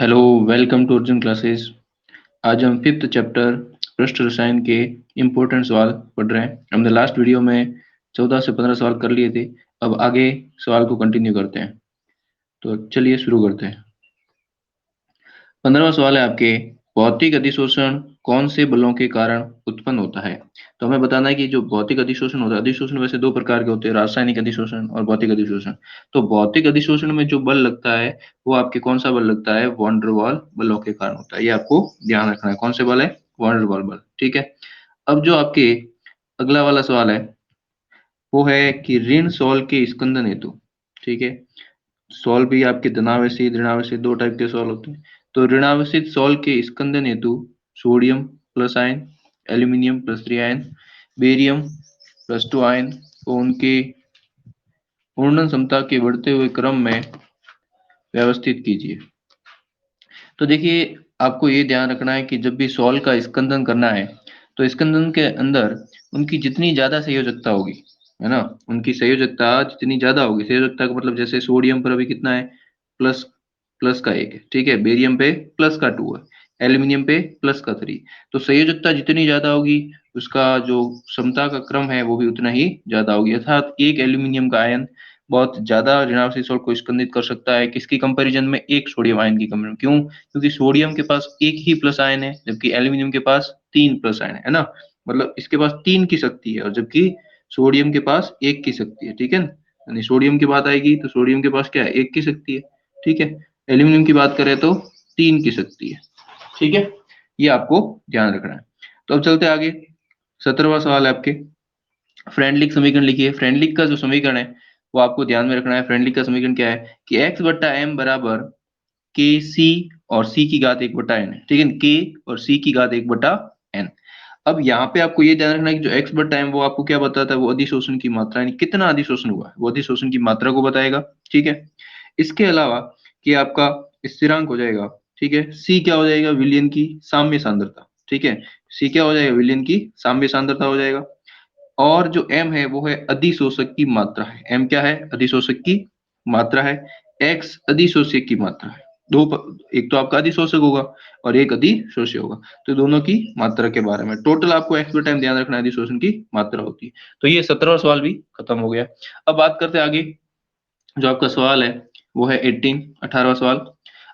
Hello, welcome to Arjun classes. आज हम fifth chapter पृष्ठ रसायन के इम्पोर्टेंट सवाल पढ़ रहे हैं। हमने लास्ट वीडियो में 14 से 15 सवाल कर लिए थे। अब आगे सवाल को कंटिन्यू करते हैं। तो चलिए शुरू करते हैं। 15वां सवाल है आपके, भौतिक अधिशोषण कौन से बलों के कारण उत्पन्न होता है। तो हमें बताना है कि जो भौतिक अधिशोषण होता है, अधिशोषण वैसे दो प्रकार के होते हैं, रासायनिक अधिशोषण और भौतिक अधिशोषण। तो भौतिक अधिशोषण में जो बल लगता है वो आपके कौन सा बल लगता है, वॉन डर वाल बलों के कारण होता है। ये आपको ध्यान रखना है, कौन से बल है, वॉन डर वाल बल। ठीक है। अब जो आपके अगला वाला सवाल है वो है कि ऋण सोल के स्कंदन हेतु। ठीक है। सोल भी आपके धनावेशित ऋणावेशित दो टाइप के सोल होते हैं। तो ऋणावेशित सोल के स्कंदन हेतु sodium plus ion, aluminium plus 3 ion, barium plus 2 ion को उनके घूर्णन क्षमता के बढ़ते हुए क्रम में व्यवस्थित कीजिए। तो देखिए, आपको ये ध्यान रखना है कि जब भी सोल का स्कंदन करना है तो स्कंदन के अंदर उनकी जितनी ज्यादा संयोजकता होगी, है ना, उनकी संयोजकता जितनी ज्यादा होगी, संयोजकता का मतलब जैसे सोडियम पर अभी कितना है, प्लस प्लस का 1 है। ठीक है। बेरियम पे प्लस का 2 है, एल्यूमिनियम पे प्लस का 3। तो संयोजकता जितनी ज्यादा होगी उसका जो क्षमता का क्रम है वो भी उतना ही ज्यादा होगी। अर्थात एक एल्यूमिनियम का आयन बहुत ज्यादा ऋणावेशित सोल को स्कंदित कर सकता है किसकी कंपैरिजन में, एक सोडियम आयन की कंपैरिजन। क्यों? क्योंकि सोडियम के पास एक ही प्लस आयन है जबकि एल्यूमिनियम के पास 3 प्लस आयन है ना। मतलब इसके पास 3 की शक्ति है और जबकि सोडियम के पास 1 की शक्ति है। ठीक है। यानी सोडियम की बात आएगी तो सोडियम के पास क्या है, 1 की शक्ति है। ठीक है। एल्यूमिनियम की बात करें तो 3 की शक्ति है। ठीक है। ये आपको ध्यान रखना है। तो अब चलते आगे। 17वां सवाल है आपके, फ्रेंडलिक समीकरण लिखिए। फ्रेंडलिक का जो समीकरण है वो आपको ध्यान में रखना है। फ्रेंडलिक का समीकरण क्या है कि x बट्टा m बराबर के सी और सी की घात 1 बट्टा एन है। ठीक है। के और सी की घात 1 बट्टा एन। अब यहाँ पे आपको ये ध्यान रखना है कि जो x बट्टा m वो आपको क्या बताता है, वो अधिशोषण की मात्रा, यानी कितना अधिशोषण हुआ है वो अधिशोषण की मात्रा को बताएगा। ठीक है। इसके अलावा कि आपका स्थिरांक हो जाएगा। ठीक है। सी क्या हो जाएगा, विलयन की साम्य सांद्रता। ठीक है। सी क्या हो जाएगा, विलयन की साम्य सांद्रता हो जाएगा। और जो m है वो है अधिशोषक की मात्रा है। m क्या है, अधिशोषक की मात्रा है। x अधिशोषक की मात्रा है। एक तो आपका अधिशोषक होगा और एक अधिशोष्य होगा। तो दोनों की मात्रा के बारे में टोटल आपको x बटा टाइम ध्यान रखना है, अधिशोषण की मात्रा होती है। तो ये 17वां सवाल भी खत्म हो गया। अब बात करते हैं आगे। जो आपका सवाल है वो है 18वां सवाल,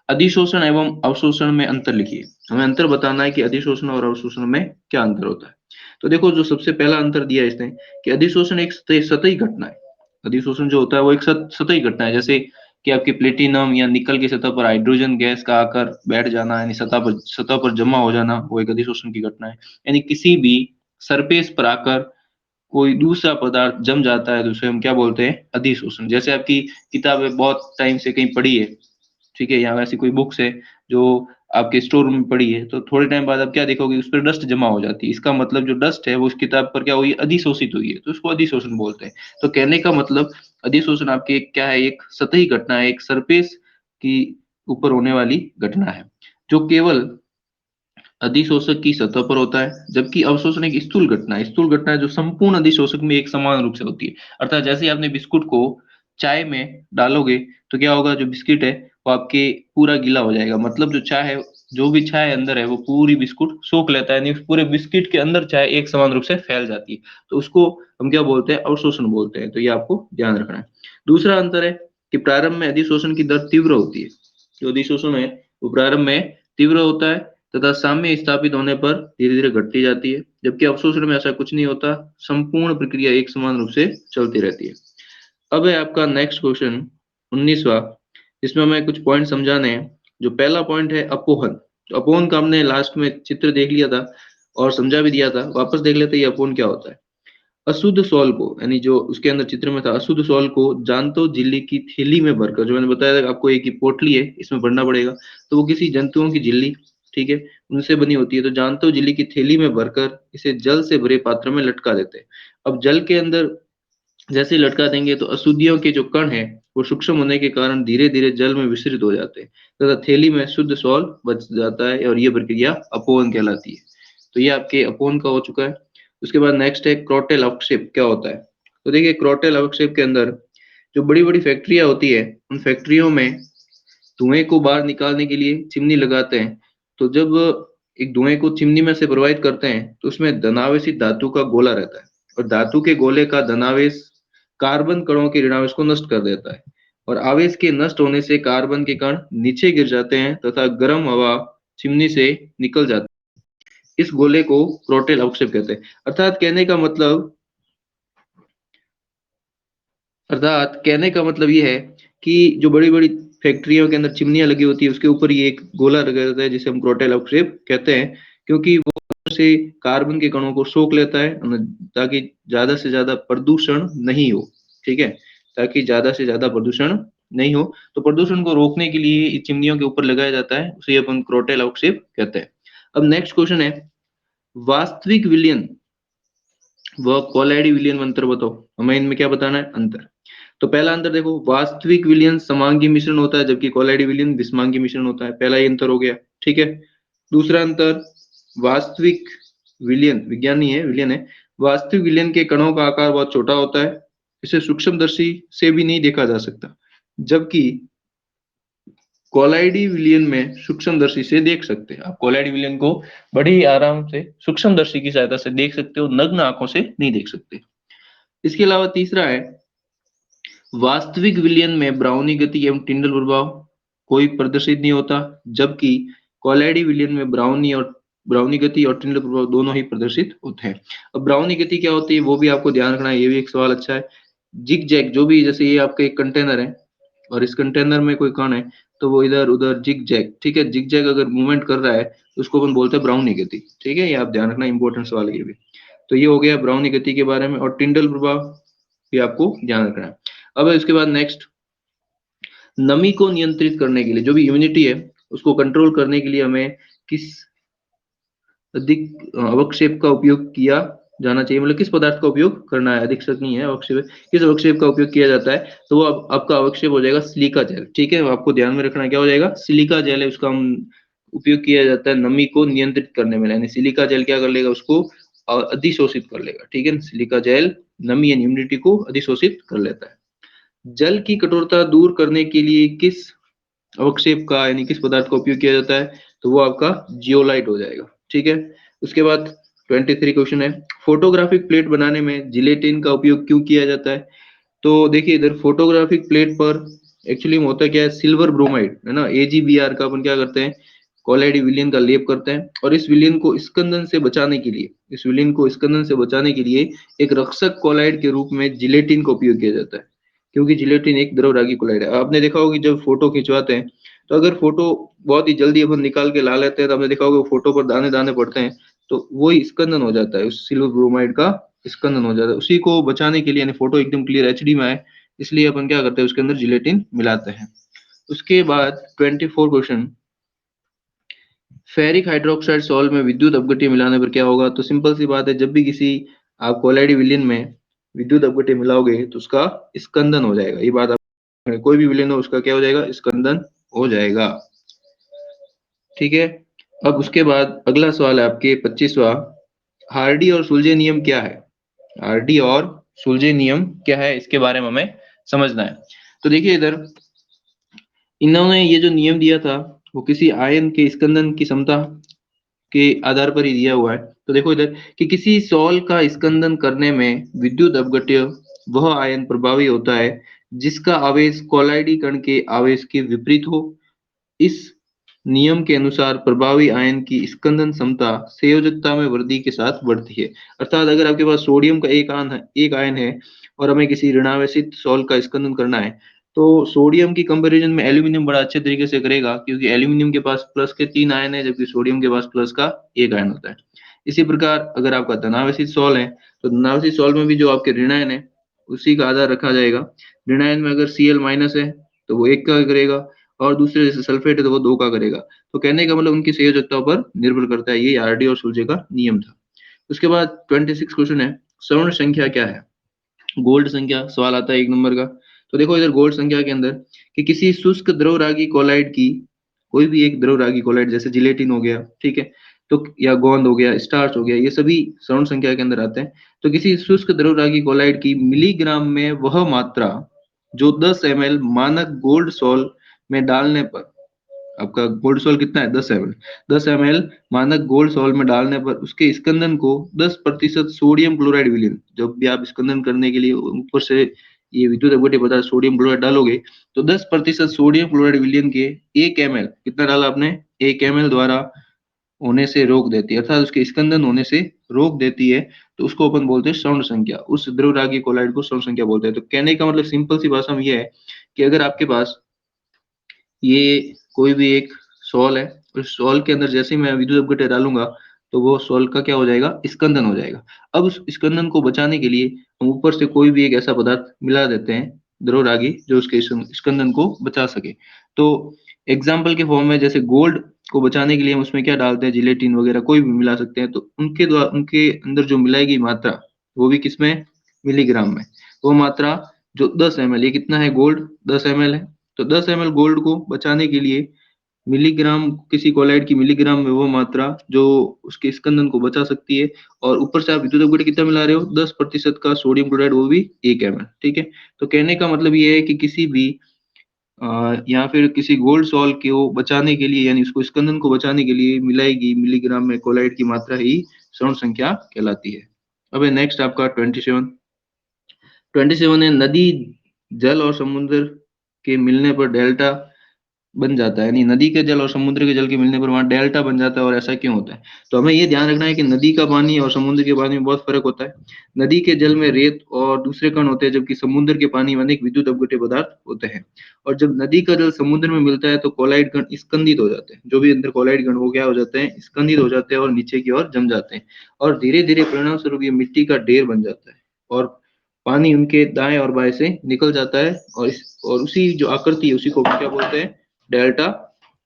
अधिशोषण एवं अवशोषण में अंतर लिखिए। हमें अंतर बताना है कि अधिशोषण और अवशोषण में क्या अंतर होता है। तो देखो, जो सबसे पहला अंतर दिया है इसने कि अधिशोषण एक सतही घटना है। अधिशोषण जो होता है वो एक सतही घटना है। जैसे कि आपके प्लेटिनम या निकल की सतह पर हाइड्रोजन गैस का आकर बैठ जाना, यानी सतह पर जमा हो जाना, वो एक अधिशोषण की घटना है। यानी किसी भी सरफेस पर आकर कोई दूसरा पदार्थ जम जाता है तो उसे हम क्या बोलते हैं, अधिशोषण। जैसे आपकी किताबें बहुत टाइम से कहीं पढ़ी है, ठीक है, या ऐसी कोई बुक्स है जो आपके स्टोर रूम में पड़ी है, तो थोड़े टाइम बाद आप क्या देखोगे, उस पर डस्ट जमा हो जाती है। इसका मतलब जो डस्ट है वो उस किताब पर क्या हुई, अधिशोषित हुई है, तो उसको अधिशोषण बोलते हैं। तो कहने का मतलब अधिशोषण आपके क्या है, एक सतही घटना है, एक सरफेस की ऊपर होने वाली घटना है जो केवल अधिशोषक की सतह पर होता है। जबकि अवशोषण एक स्थूल घटना है जो संपूर्ण अधिशोषक में एक समान रूप से होती है। अर्थात जैसे ही आपने बिस्कुट को चाय में डालोगे तो क्या होगा, जो बिस्किट है वो आपके पूरा गीला हो जाएगा। मतलब जो चाय है, जो भी चाय अंदर है वो पूरी बिस्कुट सोख लेता है, यानी उस पूरे बिस्किट के अंदर चाय एक समान रूप से फैल जाती है। तो उसको हम क्या बोलते हैं, अवशोषण बोलते हैं। तो ये आपको ध्यान रखना है। दूसरा अंतर है कि प्रारंभ में अधिशोषण की दर तीव्र होती है। जो अधिशोषण है वो प्रारंभ में तीव्र होता है तथा साम्य स्थापित होने पर धीरे धीरे घटती जाती है। जबकि अवशोषण में ऐसा कुछ नहीं होता, संपूर्ण प्रक्रिया एक समान रूप से चलती रहती है। अब है आपका नेक्स्ट क्वेश्चन 19वां, इसमें हमें कुछ पॉइंट समझाने हैं। जो पहला पॉइंट है अपोहन। तो अपोहन का हमने लास्ट में चित्र देख लिया था और समझा भी दिया था, वापस देख लेते हैं ये अपोहन क्या होता है। अशुद्ध सॉल को, यानी जो उसके अंदर चित्र में था, अशुद्ध सॉल को जानतो झिल्ली की थैली में भरकर, जो मैंने बताया था आपको, एक ही पोटली है इसमें भरना पड़ेगा, तो वो किसी जंतुओं की झिल्ली, ठीक है, उनसे बनी होती है। तो जानतो झिल्ली की थैली में भरकर इसे जल से भरे पात्र में लटका देते हैं। अब जल के अंदर जैसे ही लटका देंगे तो अशुद्धियों के जो कण हैं वो सूक्ष्म होने के कारण धीरे धीरे जल में विसरित हो जाते हैं तथा थैली में शुद्ध सॉल बच जाता है, और ये प्रक्रिया अपोहन कहलाती है। तो ये आपके अपोहन का हो चुका है। उसके बाद नेक्स्ट है क्रोटेल अवक्षेप क्या होता है। तो देखिए, क्रोटेल अवक्षेप के अंदर जो बड़ी बड़ी फैक्ट्रियां होती है, उन फैक्ट्रियों में धुएं को बाहर निकालने के लिए चिमनी लगाते हैं, तो जब एक धुएं को चिमनी में से प्रवाहित करते हैं तो उसमें धनावेशी धातु का गोला रहता है, और धातु के गोले का धनावेश कार्बन कणों के ऋणावेश को नष्ट कर देता है, और आवेश के नष्ट होने से कार्बन के कण नीचे गिर जाते हैं तथा गर्म हवा चिमनी से निकल जाती है। इस गोले को क्रोटेल अवक्षेप कहते हैं। अर्थात कहने का मतलब ये है कि जो बड़ी-बड़ी फैक्ट्रियों के अंदर चिमनियाँ लगी होती है, उसके ऊपर ये एक गोला लगा रहता है जिसे हम क्रोटेल अवक्षेप कहते हैं, क्योंकि वो से कार्बन के कणों को सोख लेता है ताकि ज़्यादा से ज़्यादा प्रदूषण नहीं हो, ठीक है? ताकि ज़्यादा से ज़्यादा प्रदूषण नहीं हो, तो प्रदूषण को रोकने के लिए इन चिमनियों के ऊपर लगाया जाता है, उसे अपन क्रोटेल अवक्षेप कहते हैं। अब नेक्स्ट क्वेश्चन है, वास्तविक विलयन व कोलैडी विलयन में अंतर बताओ। हमें इनमें क्या बताना है? अंतर। तो पहला अंतर देखो, वास्तविक विलयन समांगी मिश्रण होता है जबकि कोलैडी विलयन विषमांगी मिश्रण होता है। पहला ये अंतर हो गया, ठीक है। दूसरा अंतर, वास्तविक विलयन, विज्ञान नहीं है, विलयन है। वास्तविक विलयन के कणों का आकार बहुत छोटा होता है, इसे सूक्ष्मदर्शी से भी नहीं देखा जा सकता, जबकि कोलाइडी विलयन में सूक्ष्मदर्शी से देख सकते हैं। आप कोलाइडी विलयन को बड़ी आराम से सूक्ष्मदर्शी की सहायता से देख सकते हो, नग्न आंखों से नहीं देख सकते। इसके अलावा तीसरा है, वास्तविक विलयन में ब्राउनी गति एवं टिंडल प्रभाव कोई प्रदर्शित नहीं होता, जबकि कोलाइडी विलयन में ब्राउनी गति और टिंडल प्रभाव दोनों ही प्रदर्शित होते हैं। अब ब्राउनी गति क्या होती है वो भी आपको ध्यान रखना है, ये भी एक सवाल अच्छा है। जिग जैग, जो भी, जैसे ये आपका एक कंटेनर है और इस कंटेनर में कोई कण है तो वो इधर उधर जिग जैग, ठीक है, जिग जैग अगर मूवमेंट कर रहा है तो उसको अपन बोलते हैं ब्राउनी गति, ठीक है, ये आप ध्यान रखना, इंपॉर्टेंट सवाल ये भी। तो ये हो गया ब्राउनी गति के बारे में, और टिंडल प्रभाव भी आपको ध्यान रखना है। अब इसके बाद नेक्स्ट, नमी को नियंत्रित करने के लिए, जो भी ह्यूमिडिटी है उसको कंट्रोल करने के लिए हमें किस अधिक अवक्षेप का उपयोग किया जाना चाहिए, मतलब किस पदार्थ का उपयोग करना है, अधिक नहीं है अवक्षेप, किस अवक्षेप का उपयोग किया जाता है, तो वो आपका अवक्षेप हो जाएगा सिलिका जेल, ठीक है। आपको ध्यान में रखना क्या हो जाएगा, सिलिका जेल है, उसका हम उपयोग किया जाता है नमी को नियंत्रित करने में, यानी सिलिका जेल क्या कर लेगा, उसको अधिशोषित कर लेगा, ठीक है। सिलिका जेल नमी यानी ह्यूमिडिटी को अधिशोषित कर लेता है। जल की कठोरता दूर करने के लिए किस अवक्षेप का यानी किस पदार्थ का उपयोग किया जाता है, तो वो आपका जियोलाइट हो जाएगा, ठीक है। उसके बाद 23 क्वेश्चन है, फोटोग्राफिक प्लेट बनाने में जिलेटिन का उपयोग क्यों किया जाता है। तो देखिए इधर फोटोग्राफिक प्लेट पर एक्चुअली में होता क्या है, सिल्वर ब्रोमाइड है ना, AgBr का अपन क्या करते हैं, कोलाइडी विलयन का लेप करते हैं, और इस विलयन को स्कंदन से बचाने के लिए, एक रक्षक कोलाइड के रूप में जिलेटिन का उपयोग किया जाता है, क्योंकि जिलेटिन एक द्रवरागी कोलाइड है। आपने देखा होगा कि जब फोटो खिंचवाते हैं तो अगर फोटो बहुत ही जल्दी अपन निकाल के ला लेते हैं तो आपने देखा होगा फोटो पर दाने दाने पड़ते हैं, तो वही स्कंदन हो जाता है, उस सिल्वर ब्रोमाइड का स्कंदन हो जाता है। उसी को बचाने के लिए, यानी फोटो एकदम क्लियर एचडी में आए, इसलिए अपन क्या करते हैं, उसके अंदर जिलेटिन मिलाते हैं। उसके बाद 24 क्वेश्चन, फेरिक हाइड्रोक्साइड सॉल्ट में विद्युत अपघट्य मिलाने पर क्या होगा। तो सिंपल सी बात है, जब भी किसी आप कोलाइडी विलयन में विद्युत अपघट्य मिलाओगे तो उसका स्कंदन हो जाएगा, ये बात आप, कोई भी विलयन हो उसका क्या हो जाएगा, स्कंदन हो जाएगा, ठीक है। अब उसके बाद अगला सवाल है आपके 25वां, हार्डी और सुलजे नियम क्या है। हार्डी और सुलजे नियम क्या है, इसके बारे में हमें समझना है। तो देखिए इधर इन्होंने ये जो नियम दिया था वो किसी आयन के स्कंदन की क्षमता के आधार पर ही दिया हुआ है। तो देखो इधर कि किसी सॉल का स्कंदन करने में विद्युत अपघट्य वह आयन प्रभावी होता है जिसका आवेश कोलाइडी कण के आवेश के विपरीत हो। इस नियम के अनुसार प्रभावी आयन की स्कंदन क्षमता संयोजकता में वृद्धि के साथ बढ़ती है। अर्थात अगर आपके पास सोडियम का एक आयन है और हमें किसी ऋणावेशित सॉल्ट का स्कंदन करना है, तो सोडियम की कंपैरिजन में एल्यूमिनियम बड़ा अच्छे तरीके से करेगा, क्योंकि एल्यूमिनियम के पास प्लस के 3 आयन है जबकि सोडियम के पास प्लस का 1 आयन होता है। इसी प्रकार अगर आपका धनावेशित सॉल्ट है तो धनावेशित सॉल्ट में भी जो आपके ऋण आयन है उसी का आधार रखा जाएगा। ऋण आयन में अगर Cl माइनस है तो वो 1 का करेगा, और दूसरे जैसे सल्फेट है तो वो 2 का करेगा। तो कहने का मतलब उनकी संयोजकता पर निर्भर करता है। ये हार्डी और सुलजे का नियम था। उसके बाद 26 क्वेश्चन है, स्वर्ण संख्या क्या है। गोल्ड संख्या सवाल आता है 1 नंबर का। तो देखो इधर गोल्ड संख्या के अंदर कि किसी शुष्क द्रवरागी कोलाइड की, कोई भी एक द्रवरागी कोलाइड जैसे जिलेटिन हो गया, ठीक है, तो या गोंद हो गया, स्टार्च हो गया, ये सभी स्वर्ण संख्या के अंदर आते हैं। तो किसी शुष्क द्रवरागी कोलाइड की मिलीग्राम में वह मात्रा जो 10 ml मानक गोल्ड सॉल्ट में डालने पर आपका गोल्ड सॉल्ट कितना है 10 ml। 10 ml मानक गोल्ड सॉल्ट में डालने पर उसके स्कंदन को 10% सोडियम क्लोराइड विलीन, जब भी आप स्कंदन करने के लिए ऊपर से ये विद्युत अपघट्य पदार्थ सोडियम क्लोराइड डालोगे तो 10% सोडियम क्लोराइड विलीन के 1 ml कितना डाला आपने 1 ml द्वारा होने से रोक देती है, अर्थात उसके स्कंदन होने से रोक देती है, तो उसको अपन बोलते हैं स्वर्ण संख्या। उस द्रव्यरागी कोलाइड को स्वर्ण संख्या बोलते हैं। तो कहने का मतलब सिंपल सी भाषा में यह है कि अगर आपके पास ये कोई भी एक सॉल है, उस सॉल के अंदर जैसे ही मैं विद्युत अपघट्य डालूंगा तो वो सॉल का क्या हो जाएगा स्कंदन हो जाएगा। अब उस स्कंदन को बचाने के लिए हम ऊपर से कोई भी एक ऐसा पदार्थ मिला देते हैं द्रवरागी जो उसके स्कंदन को बचा सके। तो एग्जाम्पल के फॉर्म में जैसे गोल्ड को बचाने के लिए हम उसमें क्या डालते हैं जिलेटिन वगैरह कोई भी मिला सकते हैं, तो उनके द्वारा उनके अंदर जो मिलाएगी मात्रा वो भी किसमें मिलीग्राम में। वो मात्रा जो 10 ml, ये कितना है गोल्ड 10 ml है, तो 10 ml गोल्ड को बचाने के लिए मिलीग्राम किसी कोलाइड की मिलीग्राम में वो मात्रा जो उसके स्कंदन को बचा सकती है। और ऊपर से आप विद्युत अपघट्य कितना मिला रहे हो 10% का सोडियम क्लोराइड, वो भी 1 ml। ठीक है, तो कहने का मतलब ये है कि किसी भी या फिर किसी गोल्ड सॉल्ट को बचाने के लिए यानी उसको स्कंदन को बचाने के लिए मिलाएगी मिलीग्राम में कोलाइड की मात्रा ही स्वर्ण संख्या कहलाती है। अब नेक्स्ट आपका 27 है नदी जल और समुद्र के मिलने पर डेल्टा बन जाता है, यानी नदी के जल और समुद्र के जल के मिलने पर वहां डेल्टा बन जाता है। और ऐसा क्यों होता है, तो हमें ये ध्यान रखना है कि नदी का पानी और समुद्र के पानी में बहुत फर्क होता है। नदी के जल में रेत और दूसरे कण होते हैं, जबकि समुद्र के पानी में अनेक विद्युत अपघट्य पदार्थ होते हैं। और जब नदी का जल समुद्र में मिलता है तो कोलाइड कण स्कंदित हो जाते हैं, जो भी अंदर कोलाइड कण वो क्या हो जाते हैं स्कंदित हो जाते हैं और नीचे की ओर जम जाते हैं। और धीरे धीरे परिणाम स्वरूप ये मिट्टी का ढेर बन जाता है और पानी उनके दाएं और बाएं से निकल जाता है। और उसी जो आकृति है उसी को क्या बोलते हैं डेल्टा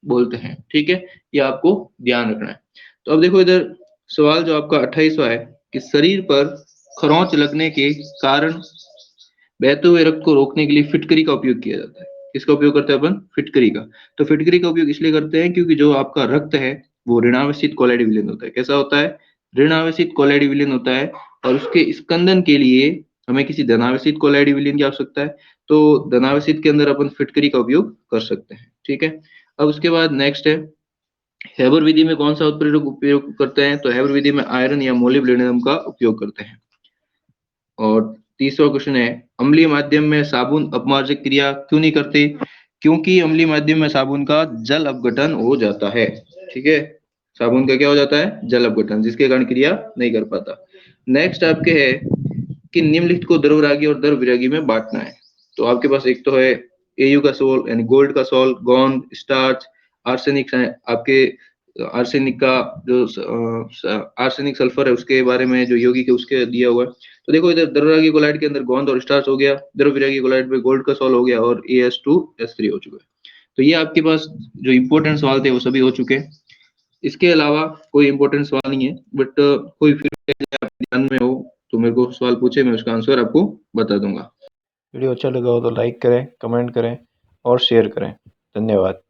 बोलते हैं। ठीक है, ये आपको ध्यान रखना है। तो अब देखो इधर सवाल जो आपका 28वां है कि शरीर पर खरोंच लगने के कारण बहते हुए रक्त को रोकने के लिए फिटकरी का उपयोग किया जाता है। किसका उपयोग करते हैं अपन फिटकरी का। तो फिटकरी का उपयोग इसलिए करते हैं क्योंकि जो आपका रक्त है वो ऋणावेशित कोलाइड विलीन होता है। कैसा होता है ऋणावेशित कोलाइड विलीन होता है, और उसके स्कंदन के लिए हमें किसी धनावेशित कोलाइड विलीन की आवश्यकता है। तो धनावेशित के अंदर अपन फिटकरी का उपयोग कर सकते हैं। ठीक है, अब उसके बाद नेक्स्ट है हेबर विधि में कौन सा उत्प्रेरक उपयोग करते हैं, तो हेबर विधि में आयरन या मोलिब्डेनम का उपयोग करते हैं। और तीसरा क्वेश्चन है अम्लीय माध्यम में साबुन अपमार्जक क्रिया क्यों नहीं करते, क्योंकि अम्लीय माध्यम में साबुन का जल अपघटन हो जाता है। ठीक है, साबुन का क्या हो जाता है जल अपघटन, जिसके कारण क्रिया नहीं कर पाता। नेक्स्ट आपके है कि निम्नलिखित को द्रवरागी और द्रवविरागी में बांटना है। तो आपके पास एक तो है एयू का सोल यानी गोल्ड का सोल, गोंद, स्टार्च, आर्सेनिक आपके आर्सेनिक का जो आर्सेनिक सल्फर है उसके बारे में जो यौगिक है उसके दिया हुआ है। तो देखो इधर द्रवरागी कोलाइड के अंदर गोंद और स्टार्च हो गया, द्रवविरागी कोलाइड में गोल्ड का सोल हो गया और AS2S3 हो चुका है। तो ये आपके पास जो इंपॉर्टेंट सवाल थे वो सभी हो चुके हैं। इसके अलावा कोई इंपॉर्टेंट सवाल नहीं है, बट कोई फिर ध्यान में हो तो मेरे को सवाल पूछे, मैं उसका आंसर आपको बता दूंगा। वीडियो अच्छा लगा हो तो लाइक करें, कमेंट करें और शेयर करें। धन्यवाद।